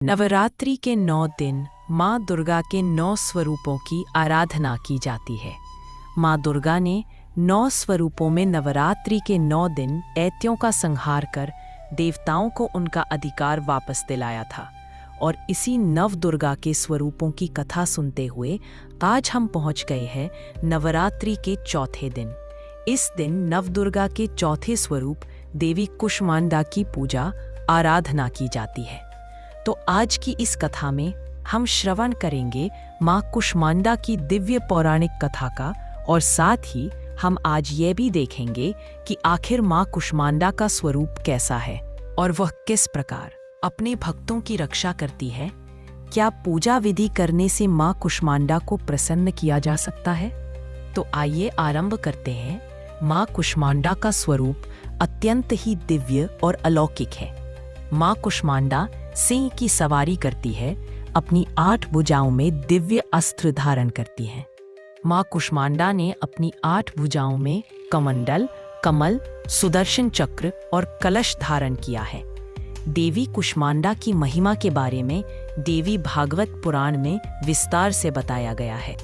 नवरात्रि के 9 दिन माँ दुर्गा के 9 स्वरूपों की आराधना की जाती है। माँ दुर्गा ने 9 स्वरूपों में नवरात्रि के 9 दिन दैत्यों का संहार कर देवताओं को उनका अधिकार वापस दिलाया था और इसी नव दुर्गा के स्वरूपों की कथा सुनते हुए आज हम पहुँच गए हैं नवरात्रि के चौथे दिन। इस दिन नव दुर्गा के चौथे स्वरूप देवी कुष्मांडा की पूजा आराधना की जाती है। तो आज की इस कथा में हम श्रवण करेंगे माँ कुष्मांडा की दिव्य पौराणिक कथा का और साथ ही हम आज ये भी देखेंगे कि आखिर माँ कुष्मांडा का स्वरूप कैसा है और वह किस प्रकार अपने भक्तों की रक्षा करती है। क्या पूजा विधि करने से माँ कुष्मांडा को प्रसन्न किया जा सकता है? तो आइए आरंभ करते हैं। माँ कुष्मांडा का स्वरूप अत्यंत ही दिव्य और अलौकिक है। माँ कुष्मांडा सिंह की सवारी करती है, अपनी 8 भुजाओं में दिव्य अस्त्र धारण करती है। माँ कुष्मांडा ने अपनी 8 भुजाओं में कमंडल, कमल, सुदर्शन चक्र और कलश धारण किया है। देवी कुष्मांडा की महिमा के बारे में देवी भागवत पुराण में विस्तार से बताया गया है।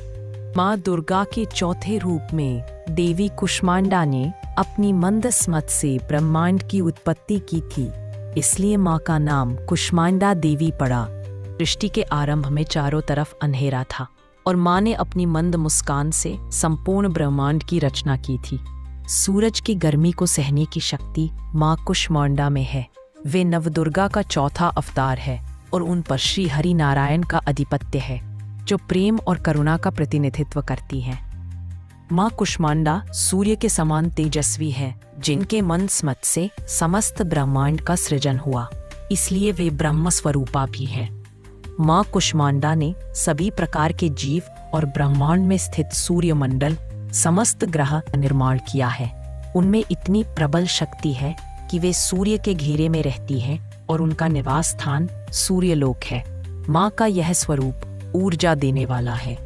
माँ दुर्गा के चौथे रूप में देवी कुष्मांडा ने अपनी मंद स्मत से ब्रह्मांड की उत्पत्ति की थी, इसलिए माँ का नाम कुष्मांडा देवी पड़ा। सृष्टि के आरंभ में चारों तरफ अंधेरा था और माँ ने अपनी मंद मुस्कान से संपूर्ण ब्रह्मांड की रचना की थी। सूरज की गर्मी को सहने की शक्ति माँ कुष्मांडा में है। वे नवदुर्गा का चौथा अवतार है और उन पर श्री हरि नारायण का आधिपत्य है, जो प्रेम और करुणा का प्रतिनिधित्व करती हैं। माँ कुष्मांडा सूर्य के समान तेजस्वी है, जिनके मंद स्मत से समस्त ब्रह्मांड का सृजन हुआ, इसलिए वे ब्रह्म स्वरूपा भी हैं। माँ कुष्मांडा ने सभी प्रकार के जीव और ब्रह्मांड में स्थित सूर्य मंडल समस्त ग्रह का निर्माण किया है। उनमें इतनी प्रबल शक्ति है कि वे सूर्य के घेरे में रहती हैं और उनका निवास स्थान सूर्यलोक है। माँ का यह स्वरूप ऊर्जा देने वाला है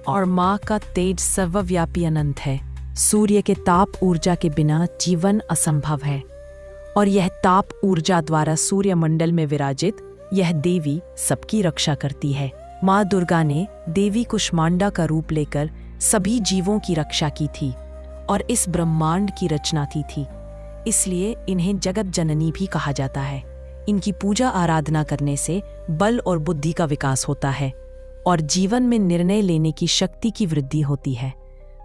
और माँ का तेज सर्वव्यापी अनंत है। सूर्य के ताप ऊर्जा के बिना जीवन असंभव है और यह ताप ऊर्जा द्वारा सूर्यमंडल में विराजित यह देवी सबकी रक्षा करती है। माँ दुर्गा ने देवी कुष्मांडा का रूप लेकर सभी जीवों की रक्षा की थी और इस ब्रह्मांड की रचना की थी, इसलिए इन्हें जगत जननी भी कहा जाता है। इनकी पूजा आराधना करने से बल और बुद्धि का विकास होता है और जीवन में निर्णय लेने की शक्ति की वृद्धि होती है।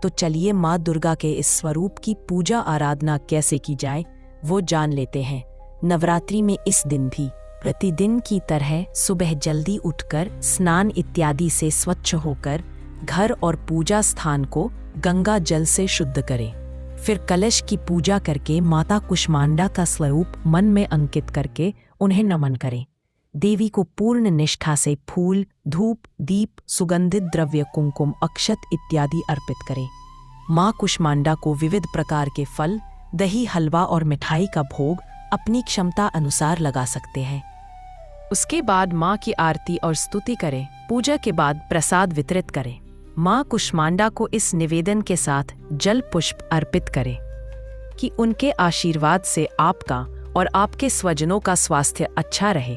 तो चलिए माँ दुर्गा के इस स्वरूप की पूजा आराधना कैसे की जाए वो जान लेते हैं। नवरात्रि में इस दिन भी प्रतिदिन की तरह सुबह जल्दी उठकर स्नान इत्यादि से स्वच्छ होकर घर और पूजा स्थान को गंगा जल से शुद्ध करें। फिर कलश की पूजा करके माता कुष्मांडा का स्वरूप मन में अंकित करके उन्हें नमन करें। देवी को पूर्ण निष्ठा से फूल, धूप, दीप, सुगंधित द्रव्य, कुमकुम, अक्षत इत्यादि अर्पित करें। माँ कुष्मांडा को विविध प्रकार के फल, दही, हलवा और मिठाई का भोग अपनी क्षमता अनुसार लगा सकते हैं। उसके बाद माँ की आरती और स्तुति करें। पूजा के बाद प्रसाद वितरित करें। माँ कुष्मांडा को इस निवेदन के साथ जल पुष्प अर्पित करें कि उनके आशीर्वाद से आपका और आपके स्वजनों का स्वास्थ्य अच्छा रहे।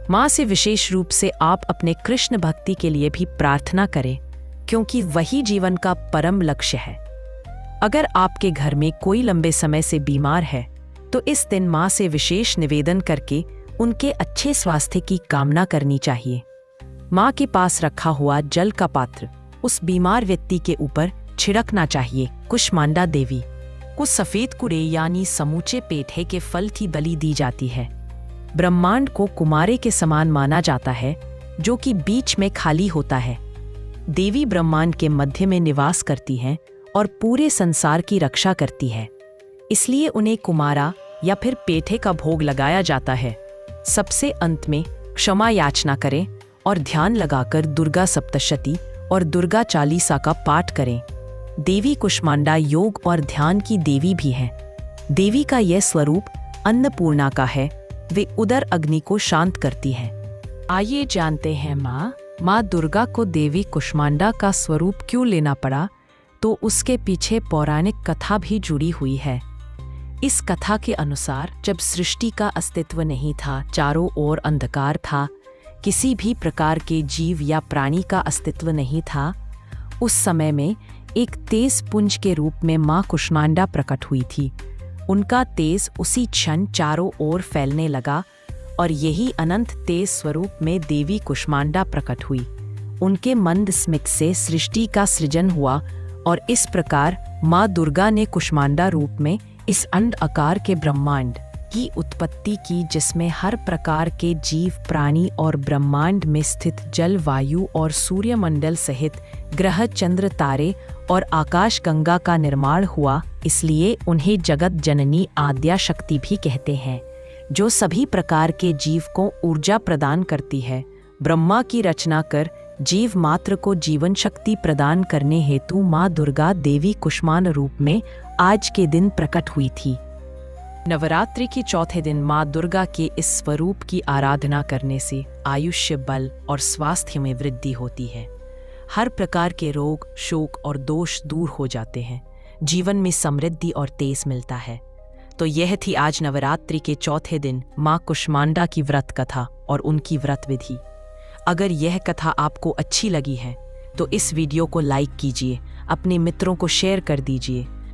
माँ से विशेष रूप से आप अपने कृष्ण भक्ति के लिए भी प्रार्थना करें, क्योंकि वही जीवन का परम लक्ष्य है। अगर आपके घर में कोई लंबे समय से बीमार है तो इस दिन माँ से विशेष निवेदन करके उनके अच्छे स्वास्थ्य की कामना करनी चाहिए। माँ के पास रखा हुआ जल का पात्र उस बीमार व्यक्ति के ऊपर छिड़कना चाहिए। कुष्मांडा देवी को सफेद कुरे यानी समूचे पेठे के फल की बलि दी जाती है। ब्रह्मांड को कुमारे के समान माना जाता है, जो कि बीच में खाली होता है। देवी ब्रह्मांड के मध्य में निवास करती हैं और पूरे संसार की रक्षा करती है, इसलिए उन्हें कुमारा या फिर पेठे का भोग लगाया जाता है। सबसे अंत में क्षमा याचना करें और ध्यान लगाकर दुर्गा सप्तशती और दुर्गा चालीसा का पाठ करें। देवी कुष्मांडा योग और ध्यान की देवी भी है। देवी का यह स्वरूप अन्नपूर्णा का है। वे उदर अग्नि को शांत करती है। आइए जानते हैं माँ दुर्गा को देवी कुष्मांडा का स्वरूप क्यों लेना पड़ा। तो उसके पीछे पौराणिक कथा भी जुड़ी हुई है। इस कथा के अनुसार जब सृष्टि का अस्तित्व नहीं था, चारों ओर अंधकार था, किसी भी प्रकार के जीव या प्राणी का अस्तित्व नहीं था, उस समय में एक तेज पुंज के रूप में माँ कुष्मांडा प्रकट हुई थी। उनका तेज उसी क्षण चारों ओर फैलने लगा और यही अनंत तेज स्वरूप में देवी कुष्मांडा प्रकट हुई। उनके मंद स्मित से सृष्टि का सृजन हुआ और इस प्रकार माँ दुर्गा ने कुष्मांडा रूप में इस अंड आकार के ब्रह्मांड की उत्पत्ति की, जिसमें हर प्रकार के जीव प्राणी और ब्रह्मांड में स्थित जल, वायु और सूर्यमंडल सहित ग्रह, चंद्र, तारे और आकाश गंगा का निर्माण हुआ। इसलिए उन्हें जगत जननी आद्या शक्ति भी कहते हैं, जो सभी प्रकार के जीव को ऊर्जा प्रदान करती है। ब्रह्मा की रचना कर जीव मात्र को जीवन शक्ति प्रदान करने हेतु माँ दुर्गा देवी कुष्मांडा रूप में आज के दिन प्रकट हुई थी। नवरात्रि के चौथे दिन माँ दुर्गा के इस स्वरूप की आराधना करने से आयुष्य, बल और स्वास्थ्य में वृद्धि होती है। हर प्रकार के रोग, शोक और दोष दूर हो जाते हैं। जीवन में समृद्धि और तेज मिलता है। तो यह थी आज नवरात्रि के चौथे दिन माँ कुष्मांडा की व्रत कथा और उनकी व्रत विधि। अगर यह कथा आपको अच्छी लगी है तो इस वीडियो को लाइक कीजिए, अपने मित्रों को शेयर कर दीजिए